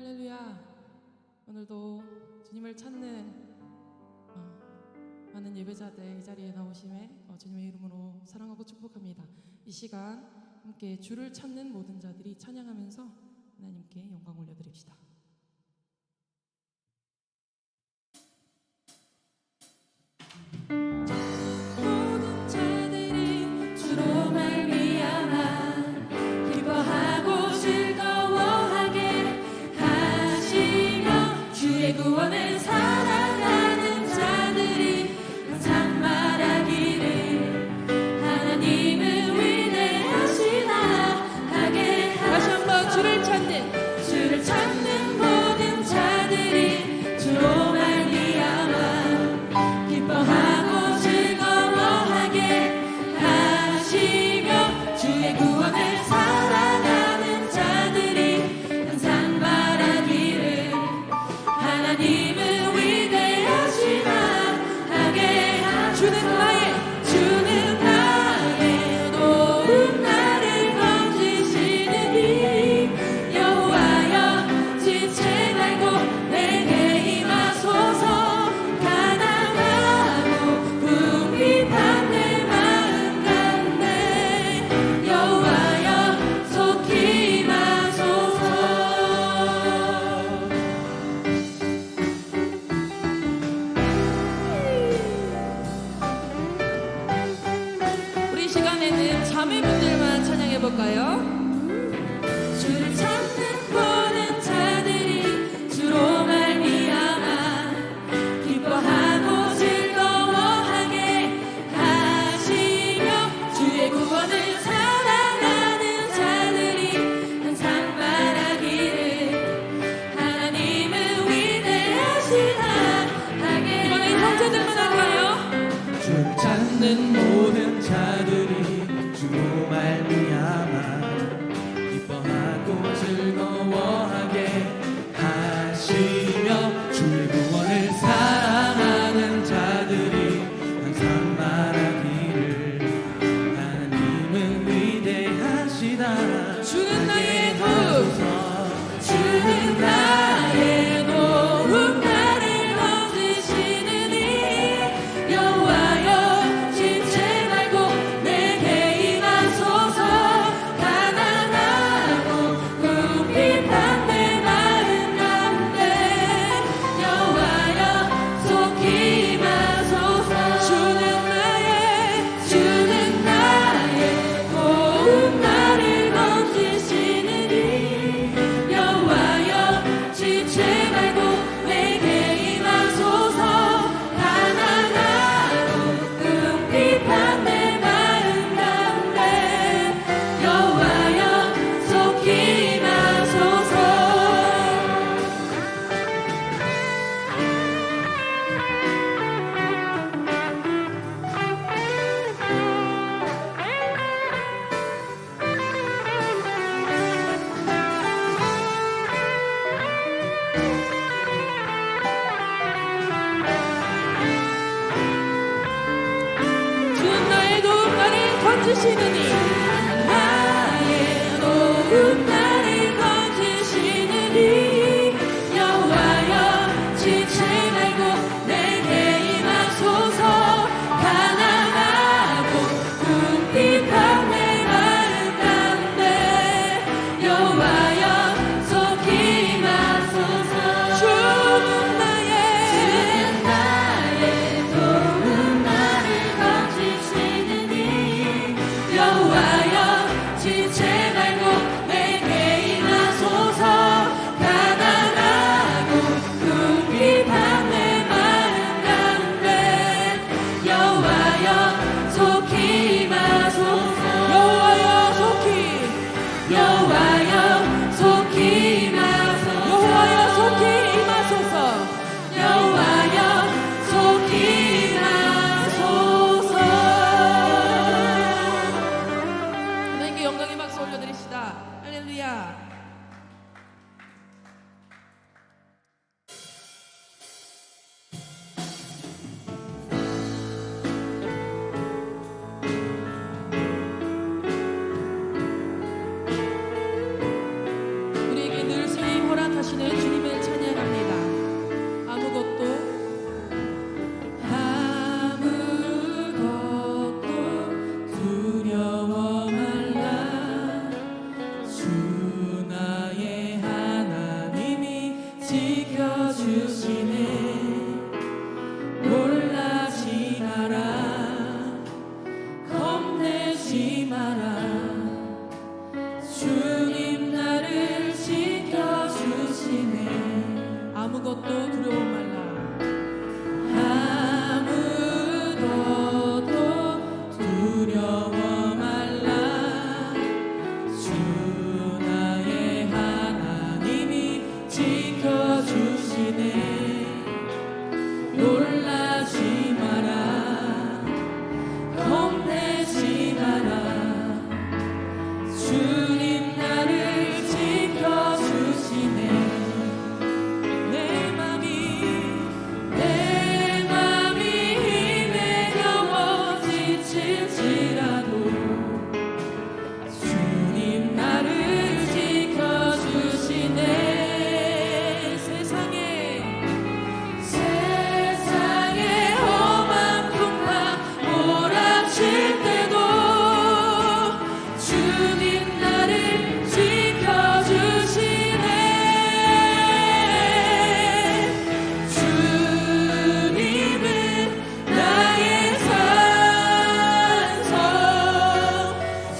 할렐루야. 오늘도 주님을 찾는 많은 예배자들 이 자리에 나오심에 주님의 이름으로 사랑하고 축복합니다. 이 시간 함께 주를 찾는 모든 자들이 찬양하면서 하나님께 영광 올려드립시다. 모든 자들이 주로 말미암아 기뻐하고 즐거워하게 하시며 주의 구원을 사랑하는 자들이 항상 말하기를 하나님은 위대하시다 하게 다시 한번 주를 찾는 모든 자들이 주로 말미암아 기뻐하고 즐거워하게 하시며 주의 구원을 사랑하는 자들이 항상 말하기를 하나님은 위대하시다 하게 주는 나의 도움 나를 건지시는 이 여호와여 지체 말고 내게 임하소서 가난하고 궁핍한 내 마음 가운데 여호와여 속히 임하소서. 우리 시간에는 자매분들만 찬양해볼까요? 주를 찾는 모든 자들이 주로 말미암아 기뻐하고 즐거워하게 하시며 주의 구원을 사랑하는 자들이 항상 말하기를 하나님은 위대하시다 하게. 이번엔 형제들만 할까요? 주를 찾는 모든 자들이 주로 말미암아 기뻐하고 즐거워하게 하시며 주의 구원을 사랑하는 자들이 항상 말하기를 하나님은 위대하시다. 주는 나의 도움, 하소서. 주는 나의 도움 나를 건지시는 이 여호와여 지체 말고 내게 임하소서 가난하고 궁핍한 내 마음 가운데 여호와여 속히 임하소서. 주는 나의 도움 나를 건지시는 이 여호와여 지체 말고 내게 임하소서 가난하고 궁핍한 내 마음 가운데 여호와여 속히 임하소서. 주는 나의 도움 나를 건지시느니 나의 도움 나를 건지시느니 여호와여 지체 말고 내게 임하소서 가난하고 궁핍한 내 마음 가운데 여호와여 속히 임하소서. 주는 나의 도움 나를 건지시느니 여호와여 지켜주시네. 놀라지 마라, 겁내지 마라. 주님 나를 지켜주시네. 아무것도 두려워 말라. 아무것도 두려워 말라. 주 나의 하나님이 지켜주시네. 놀라지 마라, 겁내지 마라. 주님 나를 지켜주시네. 내 맘이 힘에 겨워 지칠지라도 주님 나를 지켜주시네. 세상에 험한 풍파 몰아칠 때도 주님 나를 지켜주시네. 주님은 나의 산성,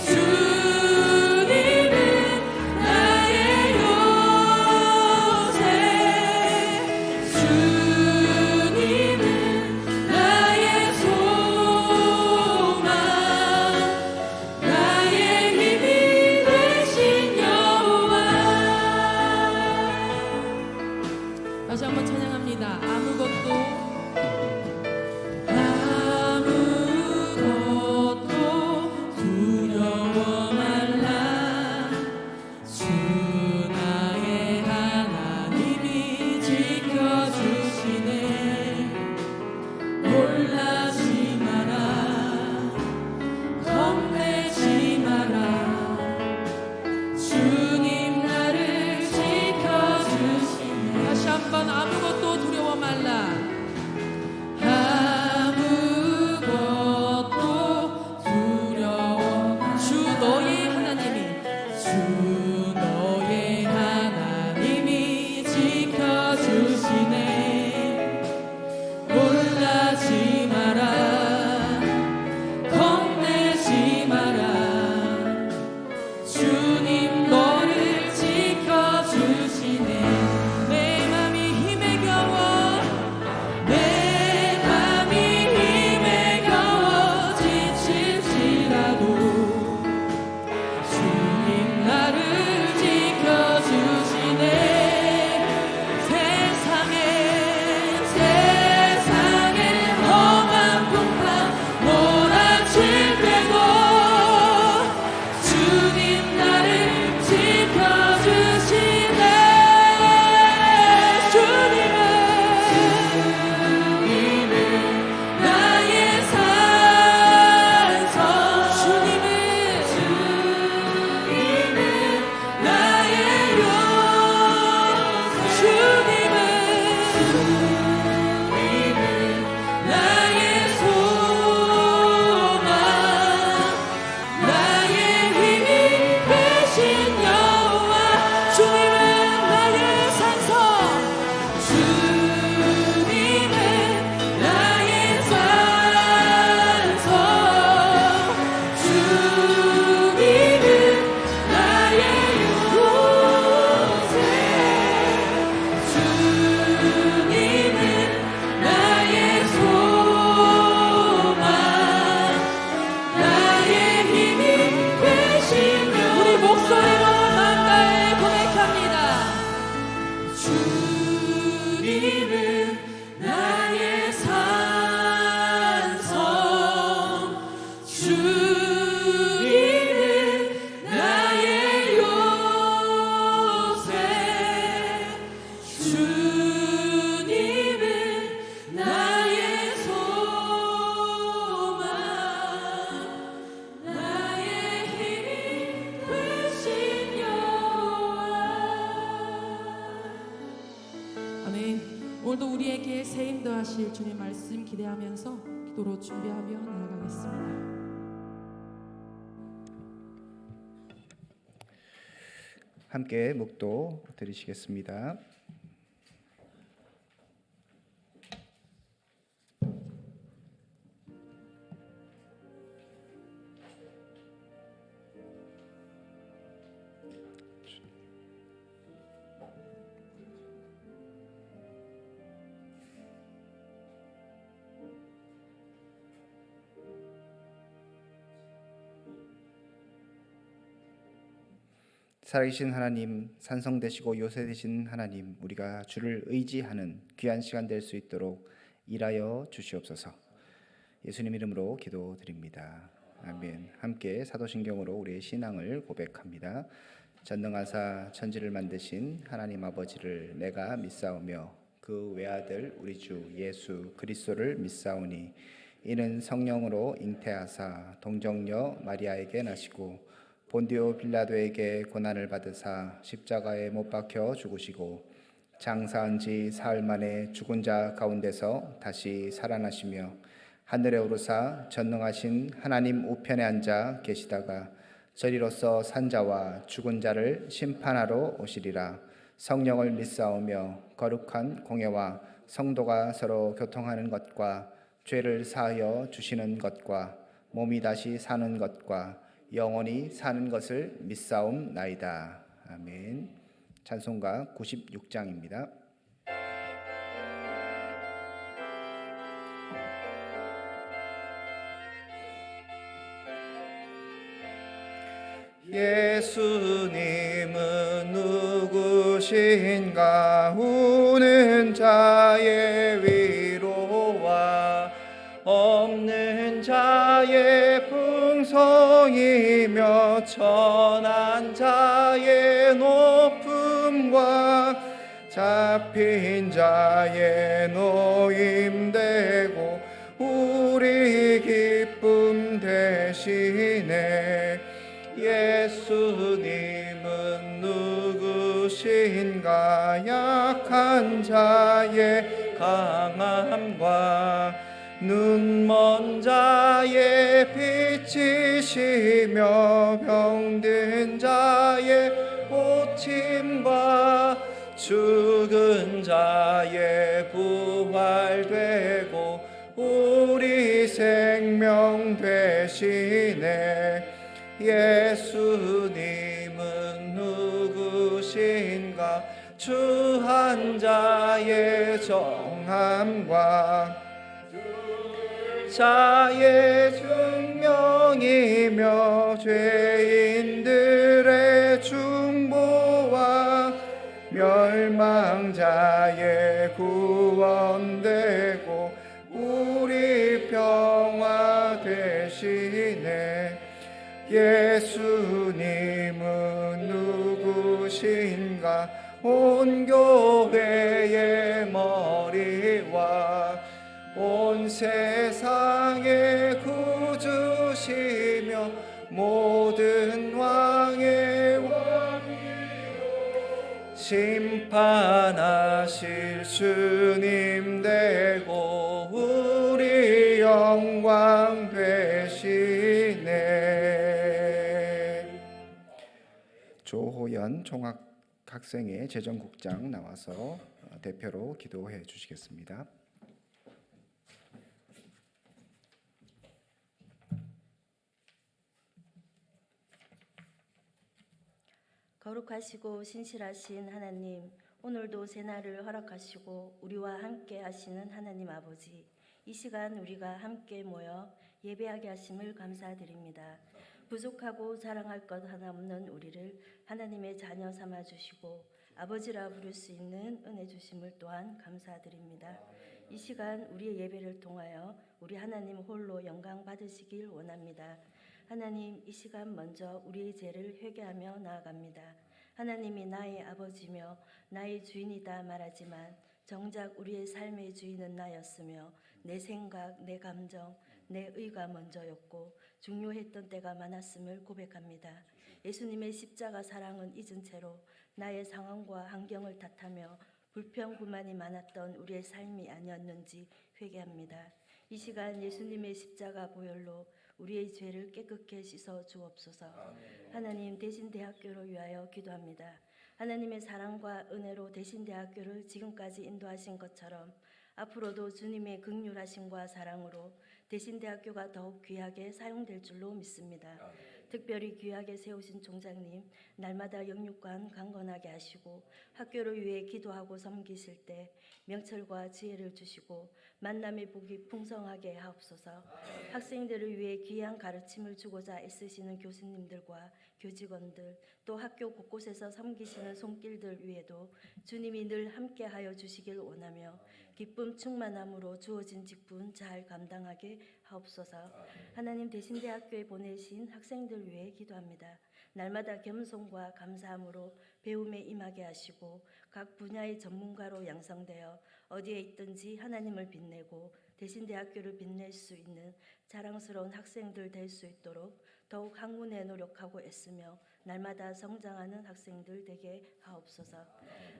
주님은 나의 요새, 주님은 나의 소망, 나의 힘이 되신 여호와. 다시 한번 찬양합니다. 아무것도 두려워 말라. 주 나의 하나님이 지켜주시네. 놀라지 마라, 겁내지 마라. 주님 나를 지켜주시네. 다시 한번 아무것도 두려워 말라. 아무것도 두려워 말라. 주 너의 하나님이 지켜주시네. 놀라지 마라, 겁내지 마라. 주님 너를 지켜주시네. 내 맘이 힘에 겨워 지칠지라도 주님 나를 지켜주시네. 세상에 험한 풍파 몰아칠 때도 주님 나를 지켜주시네. 주님은 나의 산성, 주님은 나의 요새, 주님은 나의 소망, 나의 힘이 되신 여호와. 주님은 나의 산성, 주님은 나의 산성, 주님은 나의 요새, 주님은 나의 소망, 나의 힘이 되신 여호와. 우리 목소리로 만나에 고백합니다. 주님은 나의 산성, 주님은 나의 요새, 주님은 나의 소망, 나의 힘이 되신 여호와. 아멘. 오늘도 우리에게 새 힘 더하실 주님 말씀 기대하면서 기도로 준비하며 나아가겠습니다. 함께 묵도 드리시겠습니다. 살아계신 하나님, 산성 되시고 요새 되신 하나님, 우리가 주를 의지하는 귀한 시간 될 수 있도록 일하여 주시옵소서. 예수님 이름으로 기도드립니다. 아멘. 함께 사도신경으로 우리의 신앙을 고백합니다. 전능하사 천지를 만드신 하나님 아버지를 내가 믿사오며 그 외아들 우리 주 예수 그리스도를 믿사오니 이는 성령으로 잉태하사 동정녀 마리아에게 나시고 본디오 빌라도에게 고난을 받으사 십자가에 못 박혀 죽으시고 장사한 지 사흘 만에 죽은 자 가운데서 다시 살아나시며 하늘에 오르사 전능하신 하나님 우편에 앉아 계시다가 저리로서 산자와 죽은 자를 심판하러 오시리라. 성령을 믿사오며 거룩한 공예와 성도가 서로 교통하는 것과 죄를 사하여 주시는 것과 몸이 다시 사는 것과 영원히 사는 것을 믿사옵나이다. 아멘. 찬송가 96장입니다. 예수님은 누구신가? 우는 자의 위로와 없는 자의 풍성이며 천한 자의 높음과 잡힌 자의 노임되고 우리 기쁨 되시네. 예수님은 누구신가? 약한 자의 강함과 눈먼 자의 빛이시며 병든 자의 고침과 죽은 자의 부활되고 우리 생명 되시네. 예수님은 누구신가? 주한 자의 정함과 자의 증명이며 죄인들의 중보와 멸망자의 구원되고 우리 평화 되시네. 예수님은 누구신가? 온 교회의 머리와 온 세상의 구주시며 모든 왕의 왕이요 심판하실 주님 되고 우리 영광 되시네. 조호연 총학학생회 재정국장 나와서 대표로 기도해 주시겠습니다. 거룩하시고 신실하신 하나님, 오늘도 새날을 허락하시고 우리와 함께 하시는 하나님 아버지, 이 시간 우리가 함께 모여 예배하게 하심을 감사드립니다. 부족하고 자랑할 것 하나 없는 우리를 하나님의 자녀 삼아 주시고 아버지라 부를 수 있는 은혜 주심을 또한 감사드립니다. 이 시간 우리의 예배를 통하여 우리 하나님 홀로 영광 받으시길 원합니다. 하나님, 이 시간 먼저 우리의 죄를 회개하며 나아갑니다. 하나님이 나의 아버지며 나의 주인이다 말하지만 정작 우리의 삶의 주인은 나였으며 내 생각, 내 감정, 내 의가 먼저였고 중요했던 때가 많았음을 고백합니다. 예수님의 십자가 사랑은 잊은 채로 나의 상황과 환경을 탓하며 불평불만이 많았던 우리의 삶이 아니었는지 회개합니다. 이 시간 예수님의 십자가 보혈로 우리의 죄를 깨끗게 씻어 주옵소서. 하나님, 대신대학교를 위하여 기도합니다. 하나님의 사랑과 은혜로 대신대학교를 지금까지 인도하신 것처럼 앞으로도 주님의 긍휼하심과 사랑으로 대신대학교가 더욱 귀하게 사용될 줄로 믿습니다. 특별히 귀하게 세우신 총장님, 날마다 영육관 강건하게 하시고 학교를 위해 기도하고 섬기실 때 명철과 지혜를 주시고 만남의 복이 풍성하게 하옵소서. 학생들을 위해 귀한 가르침을 주고자 애쓰시는 교수님들과 교직원들 또 학교 곳곳에서 섬기시는 손길들 위에도 주님이 늘 함께하여 주시길 원하며 기쁨 충만함으로 주어진 직분 잘 감당하게 하옵소서. 하나님, 대신대학교에 보내신 학생들 위해 기도합니다. 날마다 겸손과 감사함으로 배움에 임하게 하시고 각 분야의 전문가로 양성되어 어디에 있든지 하나님을 빛내고 대신대학교를 빛낼 수 있는 자랑스러운 학생들 될 수 있도록 더욱 학문에 노력하고 애쓰며 날마다 성장하는 학생들 되게 하옵소서.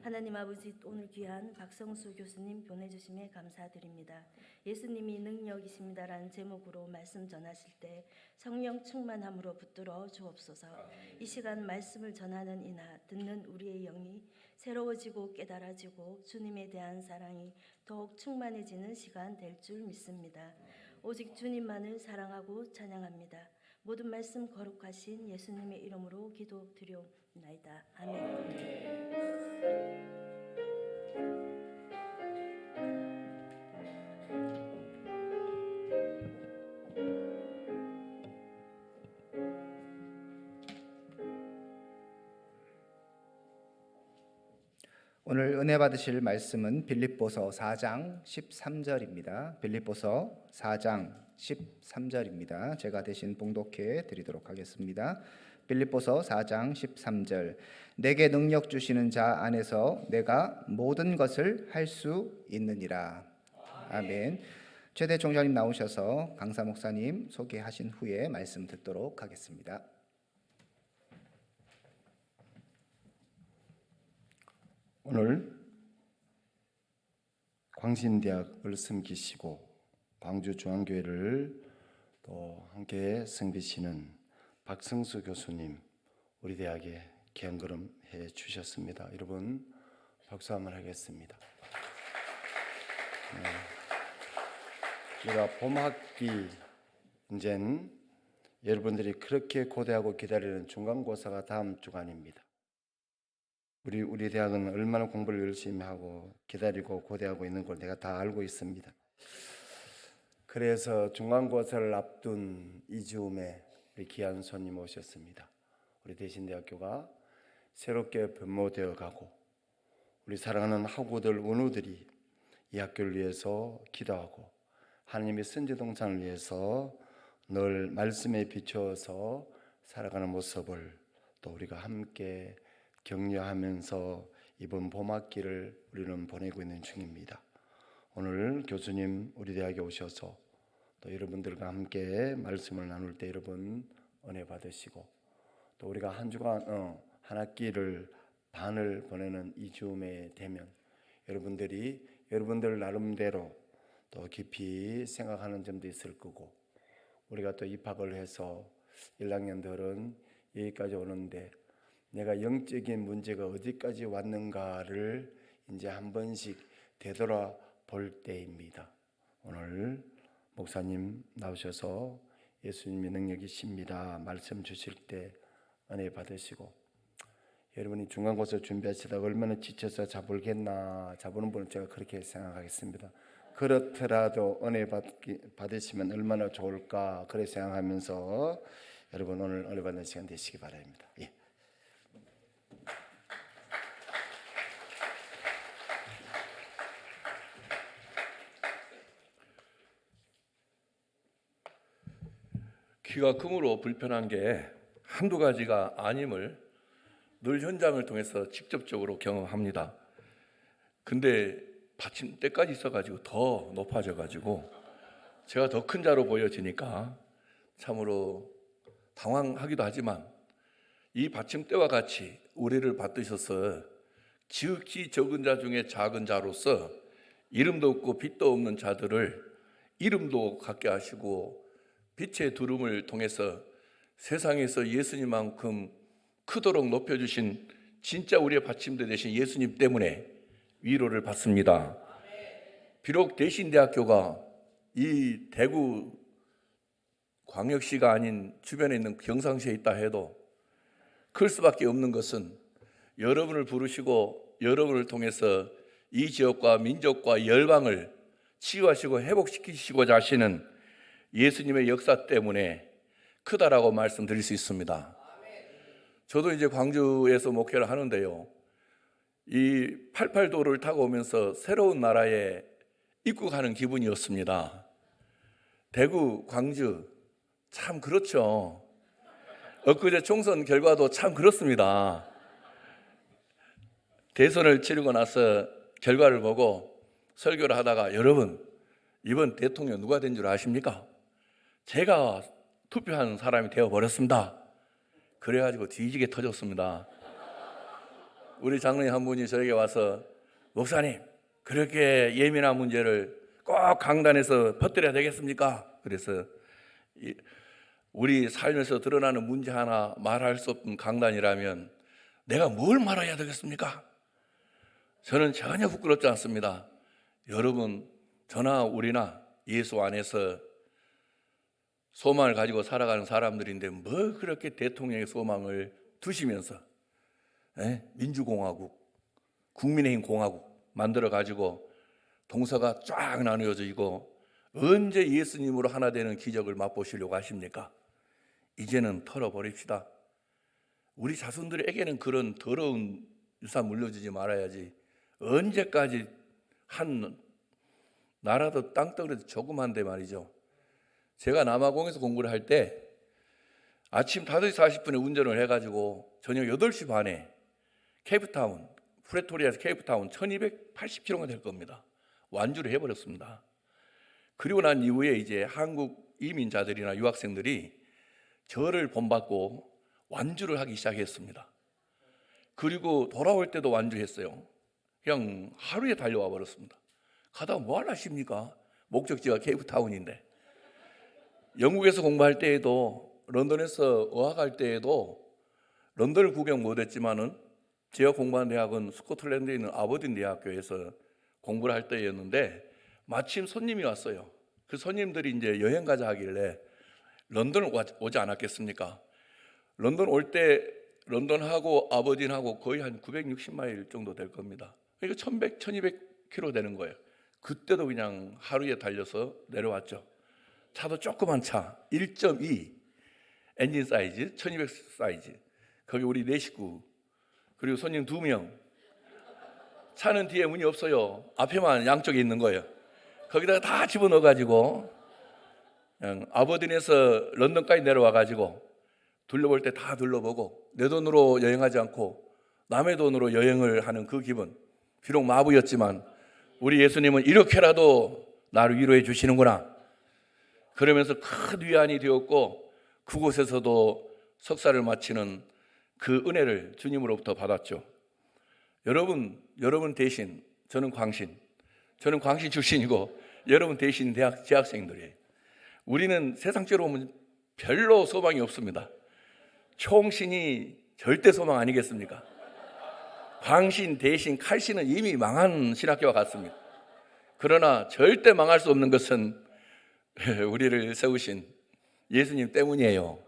하나님 아버지, 오늘 귀한 박성수 교수님 보내주심에 감사드립니다. 예수님이 능력이십니다라는 제목으로 말씀 전하실 때 성령 충만함으로 붙들어 주옵소서. 이 시간 말씀을 전하는 이나 듣는 우리의 영이 새로워지고 깨달아지고 주님에 대한 사랑이 더욱 충만해지는 시간 될 줄 믿습니다. 오직 주님만을 사랑하고 찬양합니다. 모든 말씀 거룩하신 예수님의 이름으로 기도드리옵나이다. 아멘. 오늘 은혜 받으실 말씀은 빌립보서 4장 13절입니다. 빌립보서 4장 13절입니다. 제가 대신 봉독해 드리도록 하겠습니다. 빌립보서 4장 13절. 내게 능력 주시는 자 안에서 내가 모든 것을 할 수 있느니라. 아멘. 최대 총장님 나오셔서 강사 목사님 소개하신 후에 말씀 듣도록 하겠습니다. 오늘 광신대학을 섬기시고 광주중앙교회를 또 함께 섬기시는 박성수 교수님, 우리 대학에 기한걸음해 주셨습니다. 여러분 박수 한번 하겠습니다. 우리가 봄학기 이제는 여러분들이 그렇게 고대하고 기다리는 중간고사가 다음 주간입니다. 우리 대학은 얼마나 공부를 열심히 하고 기다리고 고대하고 있는 걸 내가 다 알고 있습니다. 그래서 중간고사를 앞둔 이 즈음에 우리 귀한 손님 오셨습니다. 우리 대신대학교가 새롭게 변모되어 가고 우리 사랑하는 학우들, 원우들이 이 학교를 위해서 기도하고 하나님의 선지동산을 위해서 늘 말씀에 비추어서 살아가는 모습을 또 우리가 함께 격려하면서 이번 봄학기를 우리는 보내고 있는 중입니다. 오늘 교수님 우리 대학에 오셔서 또 여러분들과 함께 말씀을 나눌 때 여러분 은혜 받으시고 또 우리가 한 주간 한 학기를 반을 보내는 이 즈음에 되면 여러분들이 여러분들 나름대로 또 깊이 생각하는 점도 있을 거고 우리가 또 입학을 해서 1학년들은 여기까지 오는데 내가 영적인 문제가 어디까지 왔는가를 이제 한 번씩 되돌아볼 때입니다. 오늘 목사님 나오셔서 예수님의 능력이십니다 말씀 주실 때 은혜 받으시고 여러분이 중간고사 준비하시다가 얼마나 지쳐서 자볼겠나 자보는 분은 제가 그렇게 생각하겠습니다. 그렇더라도 은혜 받으시면 얼마나 좋을까 그렇게 생각하면서 여러분 오늘 은혜 받는 시간 되시기 바랍니다. 예. 키가 크므로 불편한 게 한두 가지가 아님을 늘 현장을 통해서 직접적으로 경험합니다. 근데 받침대까지 있어가지고 더 높아져가지고 제가 더 큰 자로 보여지니까 참으로 당황하기도 하지만 이 받침대와 같이 우리를 받드셔서 지극히 적은 자 중에 작은 자로서 이름도 없고 빛도 없는 자들을 이름도 갖게 하시고 빛의 두름을 통해서 세상에서 예수님만큼 크도록 높여주신 진짜 우리의 받침대 되신 예수님 때문에 위로를 받습니다. 비록 대신대학교가 이 대구 광역시가 아닌 주변에 있는 경상시에 있다 해도 클 수밖에 없는 것은 여러분을 부르시고 여러분을 통해서 이 지역과 민족과 열방을 치유하시고 회복시키시고자 하시는 예수님의 역사 때문에 크다라고 말씀드릴 수 있습니다. 저도 이제 광주에서 목회를 하는데요. 이 88도를 타고 오면서 새로운 나라에 입국하는 기분이었습니다. 대구, 광주 참 그렇죠. 엊그제 총선 결과도 참 그렇습니다. 대선을 치르고 나서 결과를 보고 설교를 하다가 여러분 이번 대통령 누가 된 줄 아십니까? 제가 투표한 사람이 되어버렸습니다. 그래가지고 뒤지게 터졌습니다. 우리 장로님 한 분이 저에게 와서 목사님 그렇게 예민한 문제를 꼭 강단에서 퍼뜨려야 되겠습니까? 그래서 우리 삶에서 드러나는 문제 하나 말할 수 없는 강단이라면 내가 뭘 말해야 되겠습니까? 저는 전혀 부끄럽지 않습니다. 여러분 저나 우리나 예수 안에서 소망을 가지고 살아가는 사람들인데 뭐 그렇게 대통령의 소망을 두시면서 민주공화국, 국민의힘 공화국 만들어가지고 동서가 쫙 나누어져 있고 언제 예수님으로 하나 되는 기적을 맛보시려고 하십니까? 이제는 털어버립시다. 우리 자손들에게는 그런 더러운 유산 물려주지 말아야지. 언제까지 한 나라도 땅덩어리도 조그만데 말이죠. 제가 남아공에서 공부를 할 때 아침 5시 40분에 운전을 해가지고 저녁 8시 반에 케이프타운, 프레토리아에서 케이프타운 1280km가 될 겁니다. 완주를 해버렸습니다. 그리고 난 이후에 이제 한국 이민자들이나 유학생들이 저를 본받고 완주를 하기 시작했습니다. 그리고 돌아올 때도 완주했어요. 그냥 하루에 달려와 버렸습니다. 가다가 뭐 하십니까? 목적지가 케이프타운인데. 영국에서 공부할 때에도 런던에서 어학할 때에도 런던을 구경 못했지만은 제가 공부한 대학은 스코틀랜드에 있는 아버딘 대학교에서 공부를 할 때였는데 마침 손님이 왔어요. 그 손님들이 이제 여행 가자 하길래 런던을 오지 않았겠습니까? 런던 올 때 런던하고 아버딘하고 거의 한 960마일 정도 될 겁니다. 그러니까 1100, 1200km 되는 거예요. 그때도 그냥 하루에 달려서 내려왔죠. 차도 조그만 차 1.2 엔진 사이즈 1200 사이즈 거기 우리 4식구 그리고 손님 2명 차는 뒤에 문이 없어요. 앞에만 양쪽에 있는 거예요. 거기다가 다 집어넣어가지고 그냥 아버딘에서 런던까지 내려와가지고 둘러볼 때 다 둘러보고 내 돈으로 여행하지 않고 남의 돈으로 여행을 하는 그 기분. 비록 마부였지만 우리 예수님은 이렇게라도 나를 위로해 주시는구나. 그러면서 큰 위안이 되었고 그곳에서도 석사를 마치는 그 은혜를 주님으로부터 받았죠. 여러분 대신 저는 광신 출신이고 여러분 대신 재학생들이에요. 우리는 세상적으로 보면 별로 소망이 없습니다. 총신이 절대 소망 아니겠습니까? 광신, 대신, 칼신은 이미 망한 신학교와 같습니다. 그러나 절대 망할 수 없는 것은 우리를 세우신 예수님 때문이에요.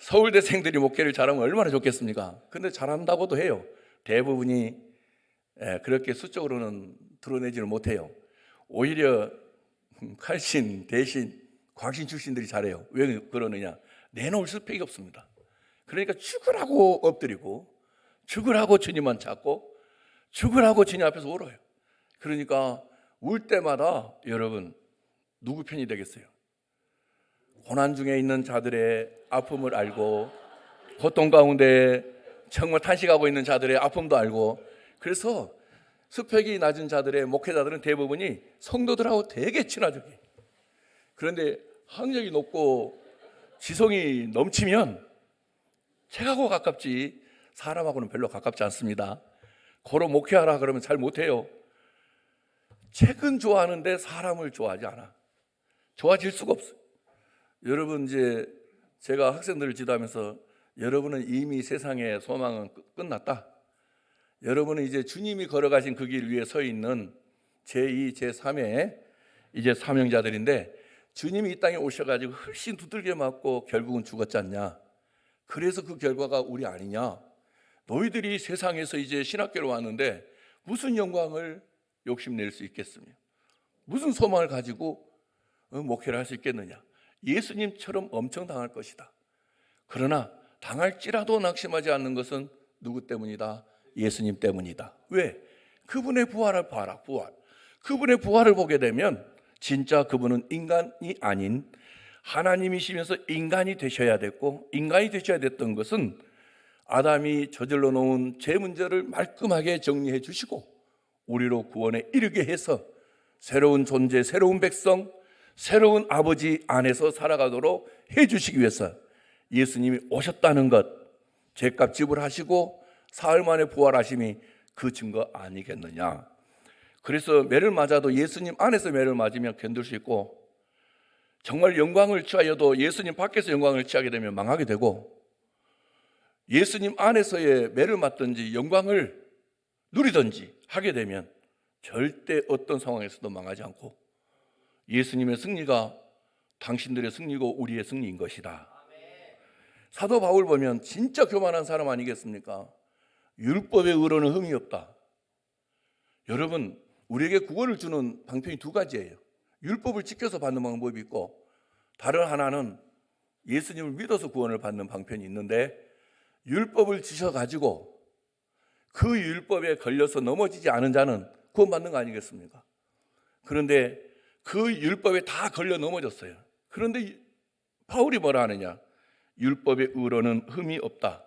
서울대생들이 목회를 잘하면 얼마나 좋겠습니까? 근데 잘한다고도 해요. 대부분이 그렇게 수적으로는 드러내지를 못해요. 오히려 칼신, 대신, 광신 출신들이 잘해요. 왜 그러느냐? 내놓을 스펙이 없습니다. 그러니까 죽으라고 엎드리고 죽으라고 주님만 찾고 죽으라고 주님 앞에서 울어요. 그러니까 울 때마다 여러분 누구 편이 되겠어요? 고난 중에 있는 자들의 아픔을 알고 고통 가운데 정말 탄식하고 있는 자들의 아픔도 알고 그래서 스펙이 낮은 자들의 목회자들은 대부분이 성도들하고 되게 친화적이. 그런데 학력이 높고 지성이 넘치면 책하고 가깝지 사람하고는 별로 가깝지 않습니다. 고로 목회하라 그러면 잘 못해요. 책은 좋아하는데 사람을 좋아하지 않아. 좋아질 수가 없어요. 여러분 이제 제가 학생들을 지도하면서 여러분은 이미 세상의 소망은 끝났다. 여러분은 이제 주님이 걸어가신 그 길 위에 서 있는 제2, 제3의 이제 사명자들인데 주님이 이 땅에 오셔가지고 훨씬 두들겨 맞고 결국은 죽었지 않냐. 그래서 그 결과가 우리 아니냐. 너희들이 세상에서 이제 신학교로 왔는데 무슨 영광을 욕심낼 수 있겠으며 무슨 소망을 가지고 목회를 할 수 있겠느냐. 예수님처럼 엄청 당할 것이다. 그러나 당할지라도 낙심하지 않는 것은 누구 때문이다? 예수님 때문이다. 왜? 그분의 부활을 봐라. 부활. 그분의 부활을 보게 되면 진짜 그분은 인간이 아닌 하나님이시면서 인간이 되셔야 됐고, 인간이 되셔야 됐던 것은 아담이 저질러 놓은 죄 문제를 말끔하게 정리해 주시고 우리로 구원에 이르게 해서 새로운 존재, 새로운 백성, 새로운 아버지 안에서 살아가도록 해 주시기 위해서 예수님이 오셨다는 것, 죄값 지불하시고 사흘 만에 부활하심이 그 증거 아니겠느냐. 그래서 매를 맞아도 예수님 안에서 매를 맞으면 견딜 수 있고, 정말 영광을 취하여도 예수님 밖에서 영광을 취하게 되면 망하게 되고, 예수님 안에서의 매를 맞든지 영광을 누리든지 하게 되면 절대 어떤 상황에서도 망하지 않고 예수님의 승리가 당신들의 승리고 우리의 승리인 것이다. 사도 바울 보면 진짜 교만한 사람 아니겠습니까? 율법의 의로는 흠이 없다. 여러분, 우리에게 구원을 주는 방편이 두 가지예요. 율법을 지켜서 받는 방법이 있고, 다른 하나는 예수님을 믿어서 구원을 받는 방편이 있는데, 율법을 지셔가지고 그 율법에 걸려서 넘어지지 않은 자는 구원받는 거 아니겠습니까? 그런데 그 율법에 다 걸려 넘어졌어요. 그런데 바울이 뭐라 하느냐? 율법의 의로는 흠이 없다.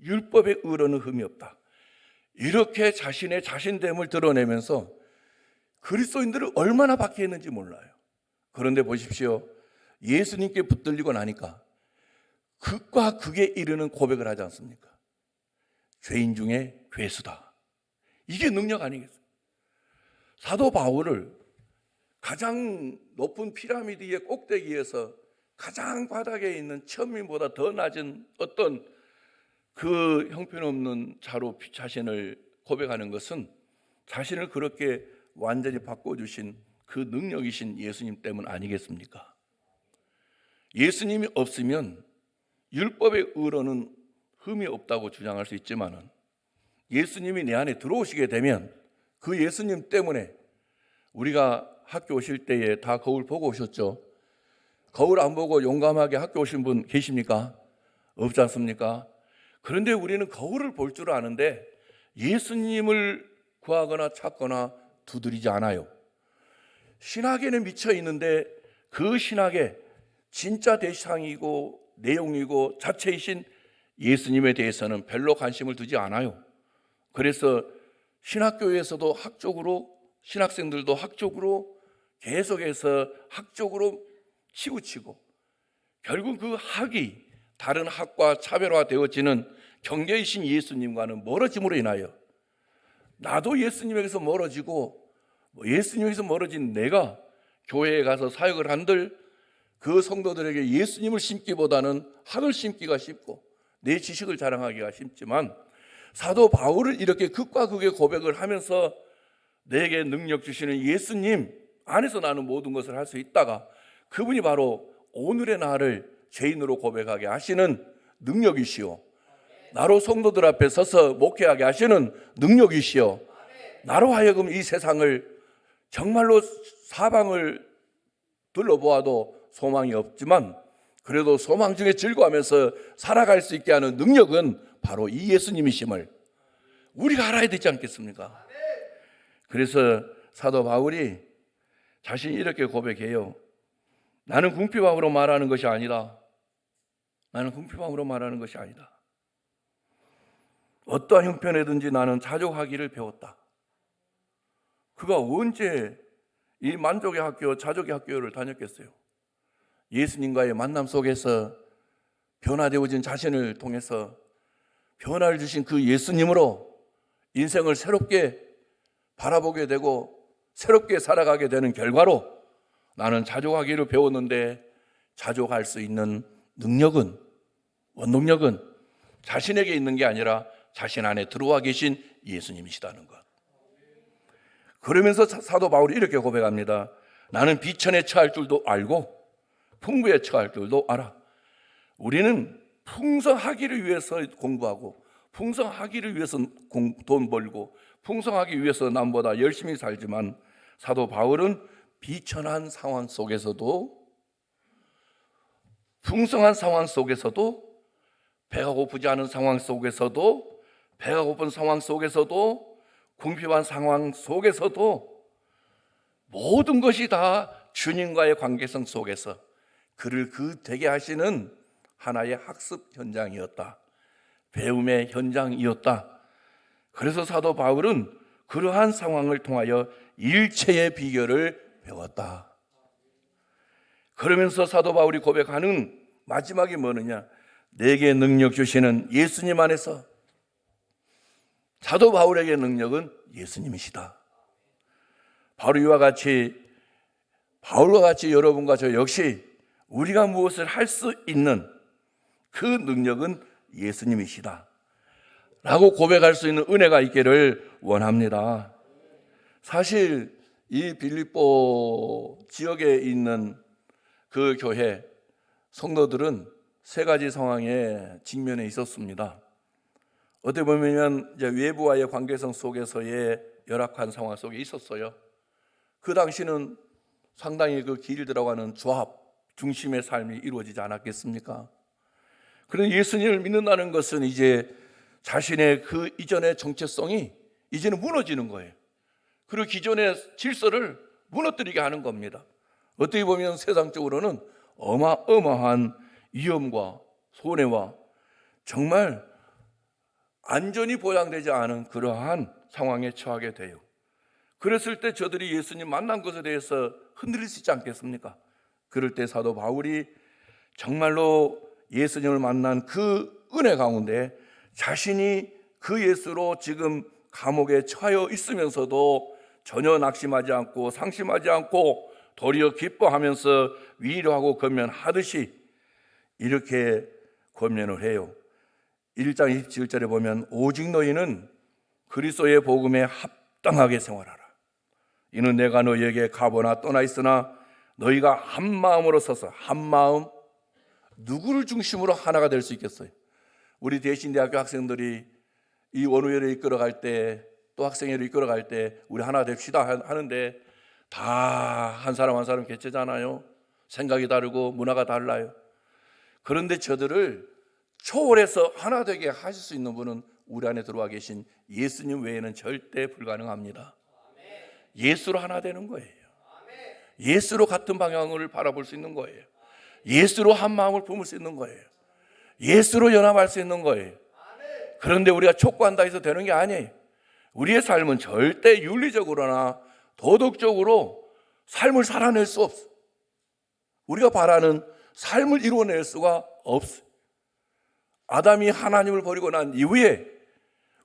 율법의 의로는 흠이 없다. 이렇게 자신의 자신됨을 드러내면서 그리스도인들을 얼마나 박해했는지 몰라요. 그런데 보십시오. 예수님께 붙들리고 나니까 극과 극에 이르는 고백을 하지 않습니까? 죄인 중에 괴수다. 이게 능력 아니겠어요? 사도 바울을 가장 높은 피라미드 위의 꼭대기에서 가장 바닥에 있는 천민보다 더 낮은 어떤 그 형편없는 자로 자신을 고백하는 것은 자신을 그렇게 완전히 바꿔주신 그 능력이신 예수님 때문 아니겠습니까? 예수님이 없으면 율법의 의로는 흠이 없다고 주장할 수 있지만은 예수님이 내 안에 들어오시게 되면 그 예수님 때문에 우리가 학교 오실 때에 다 거울 보고 오셨죠? 거울 안 보고 용감하게 학교 오신 분 계십니까? 없지 않습니까? 그런데 우리는 거울을 볼 줄 아는데 예수님을 구하거나 찾거나 두드리지 않아요. 신학에는 미쳐 있는데 그 신학의 진짜 대상이고 내용이고 자체이신 예수님에 대해서는 별로 관심을 두지 않아요. 그래서 신학교에서도 학적으로, 신학생들도 학적으로 계속해서 학적으로 치우치고 결국 그 학이 다른 학과 차별화되어지는 경계이신 예수님과는 멀어짐으로 인하여 나도 예수님에게서 멀어지고 예수님에게서 멀어진 내가 교회에 가서 사역을 한들 그 성도들에게 예수님을 심기보다는 학을 심기가 쉽고 내 지식을 자랑하기가 쉽지만 사도 바울을 이렇게 극과 극의 고백을 하면서 내게 능력 주시는 예수님 안에서 나는 모든 것을 할 수 있다가 그분이 바로 오늘의 나를 죄인으로 고백하게 하시는 능력이시오. 나로 성도들 앞에 서서 목회하게 하시는 능력이시오. 나로 하여금 이 세상을 정말로 사방을 둘러보아도 소망이 없지만 그래도 소망 중에 즐거워하면서 살아갈 수 있게 하는 능력은 바로 이 예수님이심을 우리가 알아야 되지 않겠습니까? 그래서 사도 바울이 자신이 이렇게 고백해요. 나는 궁핍함으로 말하는 것이 아니다. 나는 궁핍함으로 말하는 것이 아니다. 어떠한 형편에든지 나는 자족하기를 배웠다. 그가 언제 이 만족의 학교, 자족의 학교를 다녔겠어요? 예수님과의 만남 속에서 변화되어진 자신을 통해서 변화를 주신 그 예수님으로 인생을 새롭게 바라보게 되고 새롭게 살아가게 되는 결과로 나는 자족하기를 배웠는데 자족할 수 있는 능력은, 원동력은 자신에게 있는 게 아니라 자신 안에 들어와 계신 예수님이시다는 것. 그러면서 사도 바울이 이렇게 고백합니다. 나는 비천에 처할 줄도 알고 풍부에 처할 줄도 알아. 우리는 풍성하기를 위해서 공부하고 풍성하기를 위해서 돈 벌고 풍성하기 위해서 남보다 열심히 살지만 사도 바울은 비천한 상황 속에서도 풍성한 상황 속에서도 배가 고프지 않은 상황 속에서도, 배가 고픈 상황 속에서도, 궁핍한 상황 속에서도 모든 것이 다 주님과의 관계성 속에서 그를 그 되게 하시는 하나의 학습 현장이었다. 배움의 현장이었다. 그래서 사도 바울은 그러한 상황을 통하여 일체의 비결을 배웠다. 그러면서 사도 바울이 고백하는 마지막이 뭐느냐? 내게 능력 주시는 예수님 안에서. 사도 바울에게 능력은 예수님이시다. 바로 이와 같이 바울과 같이 여러분과 저 역시 우리가 무엇을 할 수 있는 그 능력은 예수님이시다 라고 고백할 수 있는 은혜가 있기를 원합니다. 사실 이 빌립보 지역에 있는 그 교회 성도들은 세 가지 상황에 직면해 있었습니다. 어떻게 보면 이제 외부와의 관계성 속에서의 열악한 상황 속에 있었어요. 그 당시는 상당히 그 길 들어가는 조합 중심의 삶이 이루어지지 않았겠습니까? 그런데 예수님을 믿는다는 것은 이제 자신의 그 이전의 정체성이 이제는 무너지는 거예요. 그리고 기존의 질서를 무너뜨리게 하는 겁니다. 어떻게 보면 세상적으로는 어마어마한 위험과 손해와 정말 안전이 보장되지 않은 그러한 상황에 처하게 돼요. 그랬을 때 저들이 예수님 만난 것에 대해서 흔들릴 수 있지 않겠습니까? 그럴 때 사도 바울이 정말로 예수님을 만난 그 은혜 가운데 자신이 그 예수로 지금 감옥에 처하여 있으면서도 전혀 낙심하지 않고 상심하지 않고 도리어 기뻐하면서 위로하고 권면하듯이 이렇게 권면을 해요. 1장 27절에 보면 오직 너희는 그리스도의 복음에 합당하게 생활하라. 이는 내가 너희에게 가보나 떠나 있으나 너희가 한 마음으로 서서 한 마음, 누구를 중심으로 하나가 될 수 있겠어요? 우리 대신대학교 학생들이 이 원우회를 이끌어갈 때, 또 학생회를 이끌어갈 때 우리 하나 됩시다 하는데 다 한 사람 한 사람 개체잖아요. 생각이 다르고 문화가 달라요. 그런데 저들을 초월해서 하나 되게 하실 수 있는 분은 우리 안에 들어와 계신 예수님 외에는 절대 불가능합니다. 예수로 하나 되는 거예요. 예수로 같은 방향을 바라볼 수 있는 거예요. 예수로 한 마음을 품을 수 있는 거예요. 예수로 연합할 수 있는 거예요. 그런데 우리가 촉구한다 해서 되는 게 아니에요. 우리의 삶은 절대 윤리적으로나 도덕적으로 삶을 살아낼 수 없어. 우리가 바라는 삶을 이루어낼 수가 없어. 아담이 하나님을 버리고 난 이후에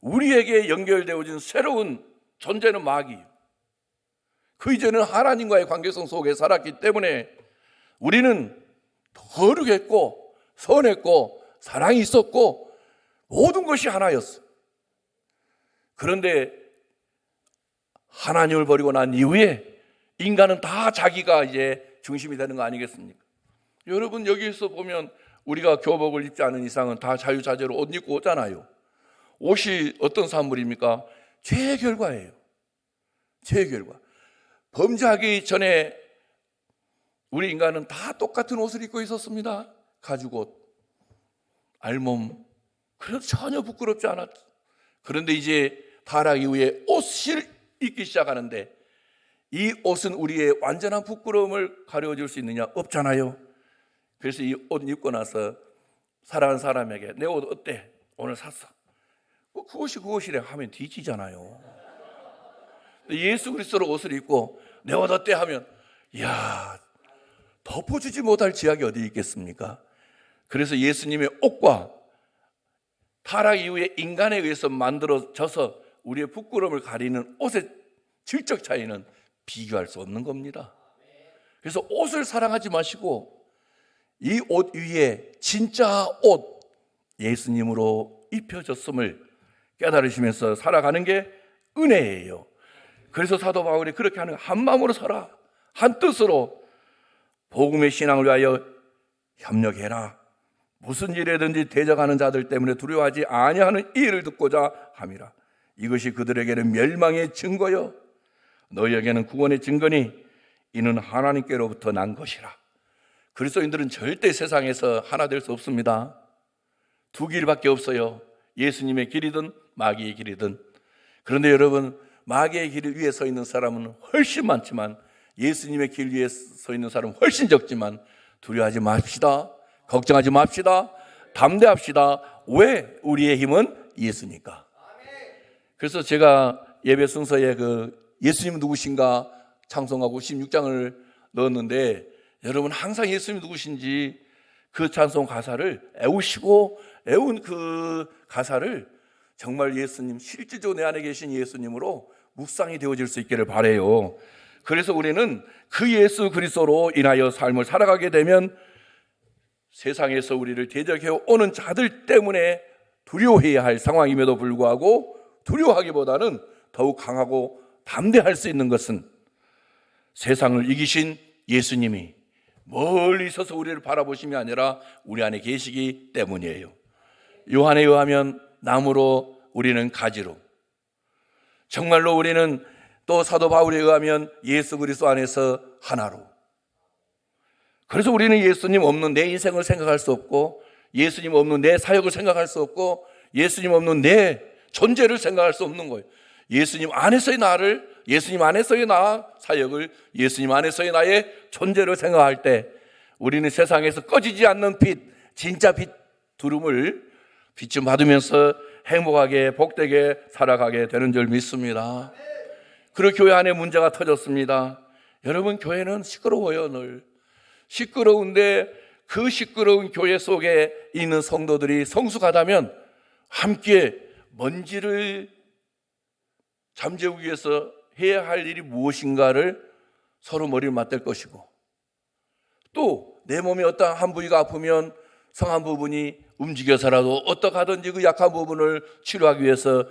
우리에게 연결되어진 새로운 존재는 마귀. 그 이전에는 하나님과의 관계성 속에 살았기 때문에 우리는 거룩했고 선했고 사랑이 있었고 모든 것이 하나였어. 그런데 하나님을 버리고 난 이후에 인간은 다 자기가 이제 중심이 되는 거 아니겠습니까? 여러분 여기서 보면 우리가 교복을 입지 않은 이상은 다 자유자재로 옷 입고 오잖아요. 옷이 어떤 산물입니까? 죄의 결과예요. 죄의 결과. 범죄하기 전에 우리 인간은 다 똑같은 옷을 입고 있었습니다. 가죽옷, 알몸. 그래도 전혀 부끄럽지 않았죠. 그런데 이제 타락 이후에 옷을 입기 시작하는데 이 옷은 우리의 완전한 부끄러움을 가려줄 수 있느냐? 없잖아요. 그래서 이 옷 입고 나서 사랑하는 사람에게 내 옷 어때? 오늘 샀어. 그것이래 하면 뒤지잖아요. 예수 그리스도로 옷을 입고 내 옷 어때? 하면 이야, 덮어주지 못할 지약이 어디 있겠습니까? 그래서 예수님의 옷과 타락 이후에 인간에 의해서 만들어져서 우리의 부끄러움을 가리는 옷의 질적 차이는 비교할 수 없는 겁니다. 그래서 옷을 사랑하지 마시고 이 옷 위에 진짜 옷 예수님으로 입혀졌음을 깨달으시면서 살아가는 게 은혜예요. 그래서 사도 바울이 그렇게 하는 한 마음으로 살아, 한 뜻으로 복음의 신앙을 위하여 협력해라. 무슨 일에든지 대적하는 자들 때문에 두려워하지 아니하는 이 일을 듣고자 함이라. 이것이 그들에게는 멸망의 증거요 너희에게는 구원의 증거니 이는 하나님께로부터 난 것이라. 그리스도인들은 절대 세상에서 하나 될 수 없습니다. 두 길밖에 없어요. 예수님의 길이든 마귀의 길이든. 그런데 여러분, 마귀의 길 위에 서 있는 사람은 훨씬 많지만 예수님의 길 위에 서 있는 사람은 훨씬 적지만 두려워하지 맙시다. 걱정하지 맙시다. 담대합시다. 왜? 우리의 힘은 예수니까. 그래서 제가 예배 순서에 예수님 누구신가 찬송하고 16장을 넣었는데, 여러분 항상 예수님 누구신지 그 찬송 가사를 애운 그 가사를 정말 예수님, 실제적으로 내 안에 계신 예수님으로 묵상이 되어질 수 있기를 바라요. 그래서 우리는 그 예수 그리스도로 인하여 삶을 살아가게 되면 세상에서 우리를 대적해 오는 자들 때문에 두려워해야 할 상황임에도 불구하고 두려워하기보다는 더욱 강하고 담대할 수 있는 것은 세상을 이기신 예수님이 멀리 서서 우리를 바라보심이 아니라 우리 안에 계시기 때문이에요. 요한에 의하면 나무로, 우리는 가지로. 정말로 우리는 또 사도 바울에 의하면 예수 그리스도 안에서 하나로. 그래서 우리는 예수님 없는 내 인생을 생각할 수 없고, 예수님 없는 내 사역을 생각할 수 없고, 예수님 없는 내 존재를 생각할 수 없는 거예요. 예수님 안에서의 나를, 예수님 안에서의 나 사역을, 예수님 안에서의 나의 존재를 생각할 때 우리는 세상에서 꺼지지 않는 빛, 진짜 빛 두름을 비춤 받으면서 행복하게 복되게 살아가게 되는 줄 믿습니다. 그리고 교회 안에 문제가 터졌습니다. 여러분, 교회는 시끄러워요. 늘 시끄러운데 그 시끄러운 교회 속에 있는 성도들이 성숙하다면 함께 먼지를 잠재우기 위해서 해야 할 일이 무엇인가를 서로 머리를 맞댈 것이고, 또 내 몸에 어떤 한 부위가 아프면 성한 부분이 움직여서라도 어떻게 하든지 그 약한 부분을 치료하기 위해서